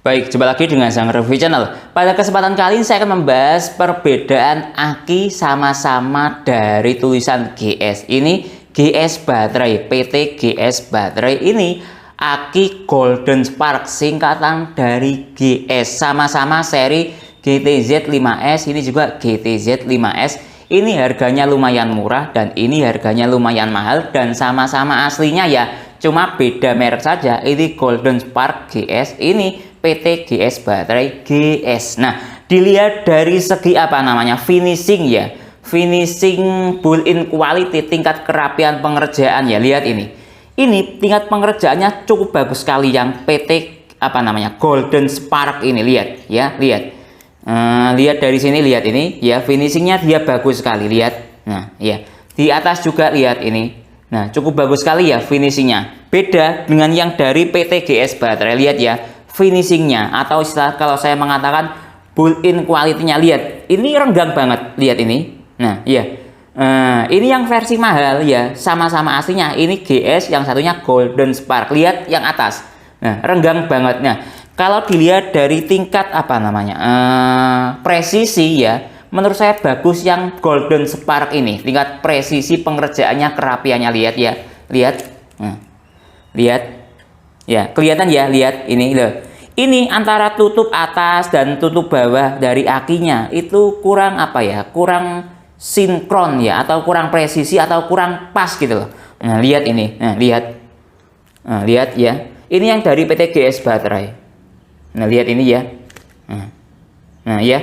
Baik, jumpa lagi dengan Sang Review Channel. Pada kesempatan kali ini saya akan membahas perbedaan aki sama-sama dari tulisan GS. Ini GS Baterai, PT GS Baterai ini aki Golden Spark, singkatan dari GS. Sama-sama seri GTZ 5S, ini juga GTZ 5S. Ini harganya lumayan murah dan ini harganya lumayan mahal dan sama-sama aslinya ya. Cuma beda merek saja. Ini Golden Spark GS, ini PT GS Baterai GS. Nah, dilihat dari segi apa namanya finishing ya, finishing built-in quality, tingkat kerapian pengerjaan ya. Lihat ini tingkat pengerjaannya cukup bagus sekali yang PT apa namanya Golden Spark ini. Lihat ya, lihat dari sini, lihat ini ya, finishingnya dia bagus sekali. Lihat, nah ya, di atas juga lihat ini. Nah, cukup bagus sekali ya finishingnya. Beda dengan yang dari PT GS Baterai. Lihat ya, finishingnya, atau kalau saya mengatakan built-in quality-nya, lihat ini renggang banget. Lihat ini. Nah ya, ini yang versi mahal ya, sama-sama aslinya. Ini GS, yang satunya Golden Spark. Lihat yang atas, nah renggang banget. Nah, kalau dilihat dari tingkat apa namanya presisi ya, menurut saya bagus yang Golden Spark ini. Tingkat presisi pengerjaannya, kerapiannya, lihat ya, lihat, lihat ya, kelihatan ya, lihat ini loh. Ini antara tutup atas dan tutup bawah dari akinya itu kurang apa ya, kurang sinkron ya, atau kurang presisi, atau kurang pas gitu loh. Nah lihat ini, nah lihat, lihat ya, ini yang dari PT GS Baterai. Nah lihat ini ya, nah ya,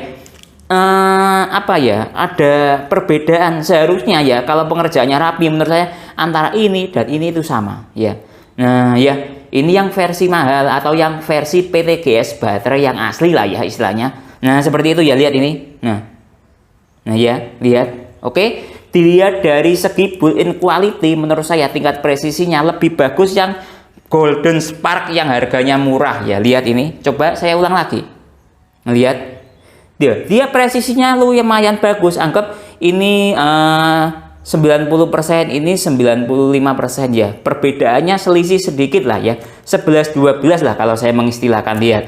apa ya, ada perbedaan seharusnya ya. Kalau pengerjaannya rapi, menurut saya antara ini dan ini itu sama ya. Nah ya, ini yang versi mahal atau yang versi PT GS Baterai yang asli lah ya istilahnya. Nah seperti itu ya, lihat ini. Nah ya, lihat. Oke, dilihat dari segi built-in quality, menurut saya tingkat presisinya lebih bagus yang Golden Spark yang harganya murah ya. Lihat ini, coba saya ulang lagi. Lihat, dia presisinya lumayan bagus. Anggap ini 90%, ini 95% ya. Perbedaannya selisih sedikit lah ya, 11-12 lah kalau saya mengistilahkan. Lihat,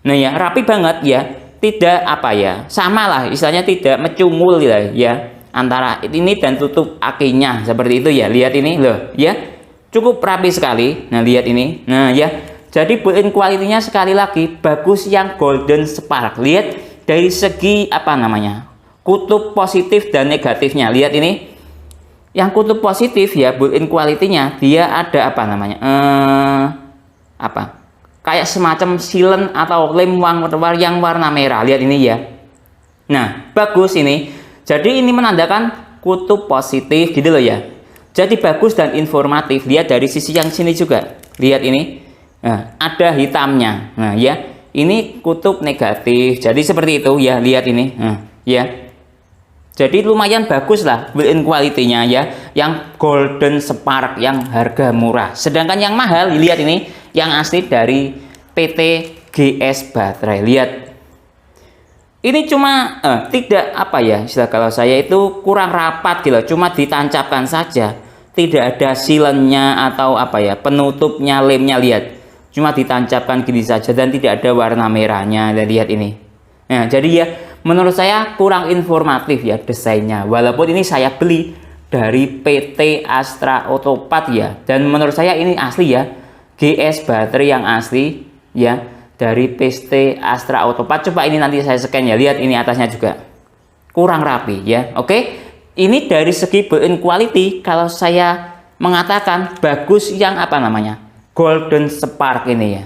nah ya, rapi banget ya, tidak apa ya, sama lah istilahnya, tidak mecungul ya antara ini dan tutup akinya seperti itu ya. Lihat ini loh ya, cukup rapi sekali. Nah lihat ini, nah ya, jadi built-in quality-nya sekali lagi bagus yang Golden Spark. Lihat dari segi apa namanya kutub positif dan negatifnya. Lihat ini, yang kutub positif ya, built-in quality-nya dia ada apa namanya apa kayak semacam silen atau lem yang warna merah. Lihat ini ya, nah bagus ini, jadi ini menandakan kutub positif gitu loh ya, jadi bagus dan informatif. Lihat dari sisi yang sini juga, lihat ini, nah ada hitamnya. Nah ya, ini kutub negatif, jadi seperti itu ya. Lihat ini, ya, jadi lumayan bagus lah built-in quality-nya ya, yang Golden Spark yang harga murah. Sedangkan yang mahal, lihat ini, yang asli dari PT GS Baterai. Lihat, ini cuma tidak apa ya, istilah kalau saya itu kurang rapat gitu, cuma ditancapkan saja, tidak ada silennya atau apa ya, penutupnya, lemnya. Lihat, cuma ditancapkan gini saja dan tidak ada warna merahnya. Lihat ini. Nah jadi ya, menurut saya kurang informatif ya desainnya, walaupun ini saya beli dari PT Astra Otopat ya, dan menurut saya ini asli ya, GS Baterai yang asli ya, dari PT Astra Otopat. Coba ini nanti saya scan ya, lihat ini atasnya juga kurang rapi ya. Oke, ini dari segi built-in quality, kalau saya mengatakan bagus yang apa namanya Golden Spark ini ya,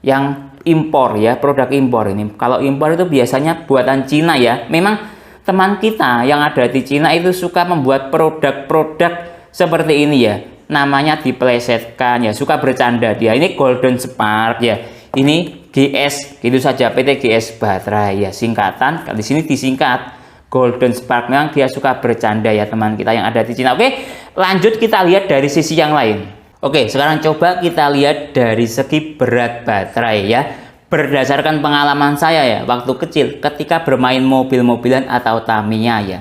yang impor ya, produk impor ini. Kalau impor itu biasanya buatan Cina ya. Memang teman kita yang ada di Cina itu suka membuat produk-produk seperti ini ya, namanya dipelesetkan ya, suka bercanda dia. Ini Golden Spark ya, ini GS gitu saja, PT GS Baterai ya, singkatan. Di sini disingkat Golden Spark. Memang dia suka bercanda ya teman kita yang ada di Cina. Oke, lanjut kita lihat dari sisi yang lain. Oke, sekarang coba kita lihat dari segi berat baterai ya. Berdasarkan pengalaman saya ya, waktu kecil ketika bermain mobil-mobilan atau Tamiya ya,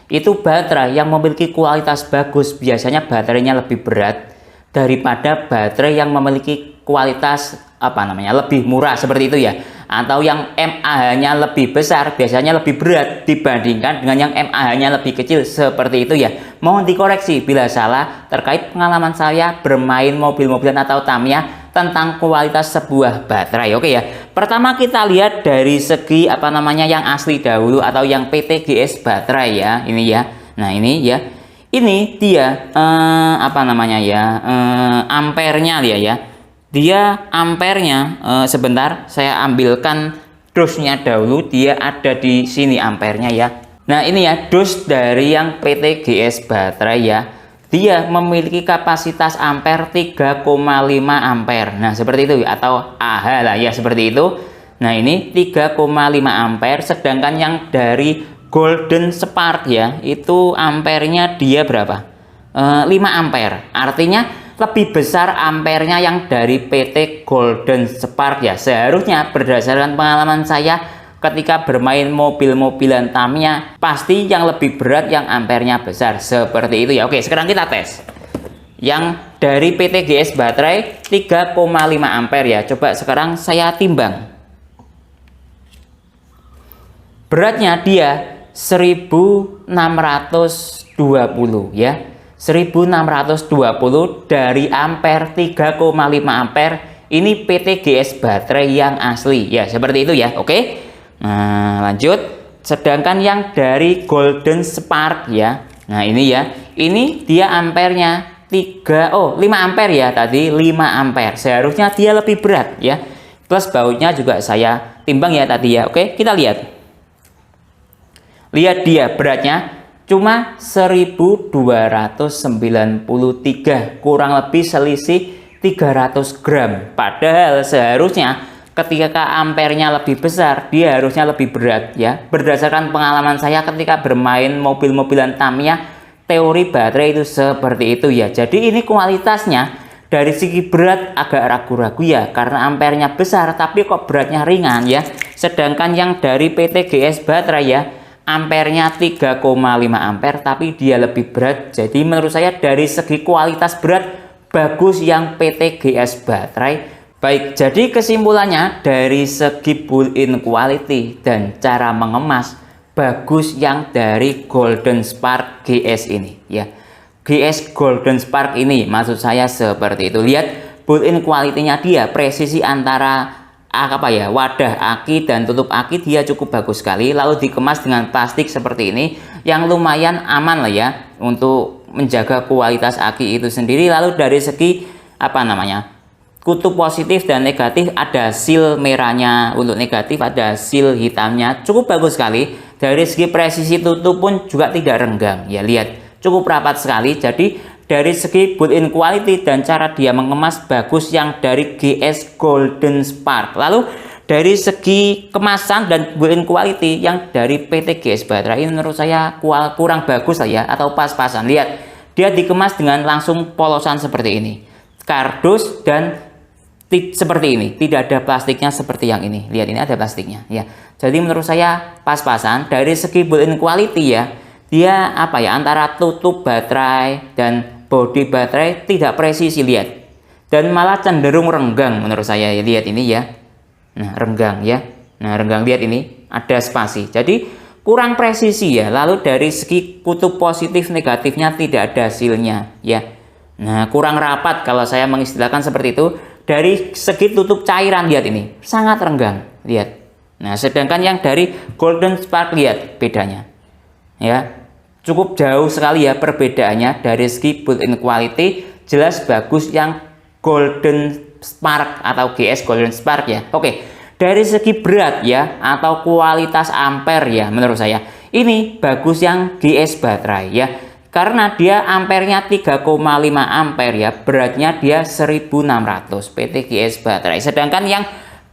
itu baterai yang memiliki kualitas bagus biasanya baterainya lebih berat daripada baterai yang memiliki kualitas apa namanya, lebih murah seperti itu ya, atau yang mAh-nya lebih besar biasanya lebih berat dibandingkan dengan yang mAh-nya lebih kecil seperti itu ya. Mohon dikoreksi bila salah terkait pengalaman saya bermain mobil-mobilan atau Tamiya tentang kualitas sebuah baterai. Oke ya. Pertama kita lihat dari segi apa namanya yang asli dahulu atau yang PT GS baterai ya. Ini ya. Nah, ini ya. Ini dia apa namanya ya? Ampernya dia ya. Dia ampernya sebentar saya ambilkan dosnya dahulu, dia ada di sini ampernya ya. Nah, ini ya dos dari yang PT GS baterai ya. Dia memiliki kapasitas ampere 3,5 ampere. Nah, seperti itu atau Ah lah ya, seperti itu. Nah, ini 3,5 ampere, sedangkan yang dari Golden Spark ya, itu ampernya dia berapa? 5 ampere. Artinya lebih besar ampernya yang dari PT Golden Spark ya. Seharusnya berdasarkan pengalaman saya ketika bermain mobil-mobilan Tamiya, pasti yang lebih berat yang ampernya besar seperti itu ya. Oke, sekarang kita tes yang dari PT GS baterai 3,5 ampere ya. Coba sekarang saya timbang. Beratnya dia 1620 ya. 1620 dari ampere 3,5 ampere, ini PT GS baterai yang asli ya, seperti itu ya. Oke, nah lanjut. Sedangkan yang dari Golden Spark ya, nah ini ya, ini dia ampernya 5 ampere ya, tadi 5 ampere, seharusnya dia lebih berat ya. Plus bautnya juga saya timbang ya tadi ya. Oke, kita lihat dia beratnya cuma 1293, kurang lebih selisih 300 gram. Padahal seharusnya ketika ampernya lebih besar, dia harusnya lebih berat ya. Berdasarkan pengalaman saya ketika bermain mobil-mobilan Tamiya, teori baterai itu seperti itu ya. Jadi ini kualitasnya dari segi berat agak ragu-ragu ya, karena ampernya besar tapi kok beratnya ringan ya. Sedangkan yang dari PT GS baterai ya, ampernya 3,5 ampere tapi dia lebih berat. Jadi menurut saya dari segi kualitas berat bagus yang PT GS baterai. Baik, jadi kesimpulannya dari segi built-in quality dan cara mengemas bagus yang dari Golden Spark GS ini ya. GS Golden Spark ini maksud saya seperti itu. Lihat built-in quality-nya dia, presisi antara wadah aki dan tutup aki dia cukup bagus sekali, lalu dikemas dengan plastik seperti ini yang lumayan aman lah ya untuk menjaga kualitas aki itu sendiri. Lalu dari segi kutub positif dan negatif, ada seal merahnya untuk negatif, ada seal hitamnya, cukup bagus sekali. Dari segi presisi tutup pun juga tidak renggang ya, lihat cukup rapat sekali. Jadi dari segi built-in quality dan cara dia mengemas bagus yang dari GS Golden Spark. Lalu dari segi kemasan dan built-in quality yang dari PT GS baterai ini menurut saya kurang bagus lah ya, atau pas-pasan. Lihat dia dikemas dengan langsung polosan seperti ini, kardus dan seperti ini, tidak ada plastiknya seperti yang ini. Lihat ini ada plastiknya ya. Jadi menurut saya pas-pasan. Dari segi built-in quality ya, dia antara tutup baterai dan bodi baterai tidak presisi, lihat, dan malah cenderung renggang menurut saya ya. Lihat ini ya, nah renggang ya, nah renggang, lihat ini ada spasi, jadi kurang presisi ya. Lalu dari segi kutub positif negatifnya tidak ada hasilnya ya, nah kurang rapat kalau saya mengistilahkan seperti itu. Dari segi tutup cairan, lihat ini sangat renggang, lihat. Nah sedangkan yang dari Golden Spark, lihat bedanya ya, cukup jauh sekali ya perbedaannya. Dari segi built-in quality jelas bagus yang Golden Spark atau GS Golden Spark ya. Oke, dari segi berat ya atau kualitas ampere ya, menurut saya ini bagus yang GS baterai ya, karena dia ampernya 3,5 ampere ya, beratnya dia 1600 PT GS baterai. Sedangkan yang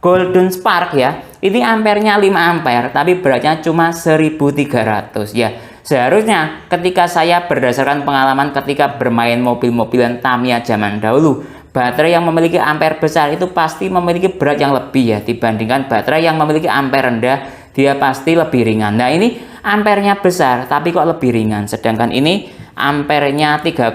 Golden Spark ya, ini ampernya 5 ampere tapi beratnya cuma 1300 ya. Seharusnya ketika saya berdasarkan pengalaman ketika bermain mobil-mobilan Tamiya zaman dahulu, baterai yang memiliki ampere besar itu pasti memiliki berat yang lebih ya, dibandingkan baterai yang memiliki ampere rendah, dia pasti lebih ringan. Nah ini ampernya besar tapi kok lebih ringan, sedangkan ini ampernya 3,5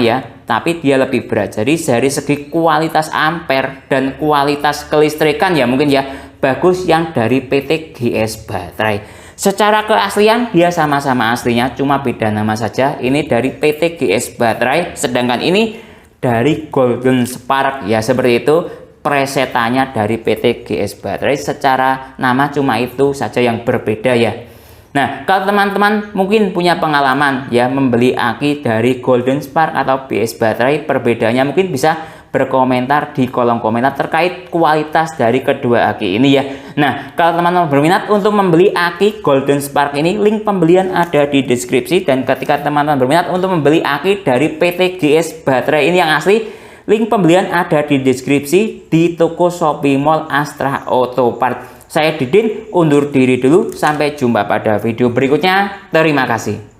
ya, tapi dia lebih berat. Jadi dari segi kualitas ampere dan kualitas kelistrikan ya mungkin ya bagus yang dari PT GS Baterai. Secara keaslian dia sama-sama aslinya, cuma beda nama saja. Ini dari PT GS Baterai, sedangkan ini dari Golden Spark ya, seperti itu. Presetannya dari PT GS Baterai, secara nama cuma itu saja yang berbeda ya. Nah, kalau teman-teman mungkin punya pengalaman ya membeli aki dari Golden Spark atau GS Baterai, perbedaannya mungkin bisa berkomentar di kolom komentar terkait kualitas dari kedua aki ini ya. Nah, kalau teman-teman berminat untuk membeli aki Golden Spark ini, link pembelian ada di deskripsi. Dan ketika teman-teman berminat untuk membeli aki dari PT GS Baterai ini yang asli, link pembelian ada di deskripsi di toko Shopee Mall Astra Auto Part. Saya Didin undur diri dulu, sampai jumpa pada video berikutnya. Terima kasih.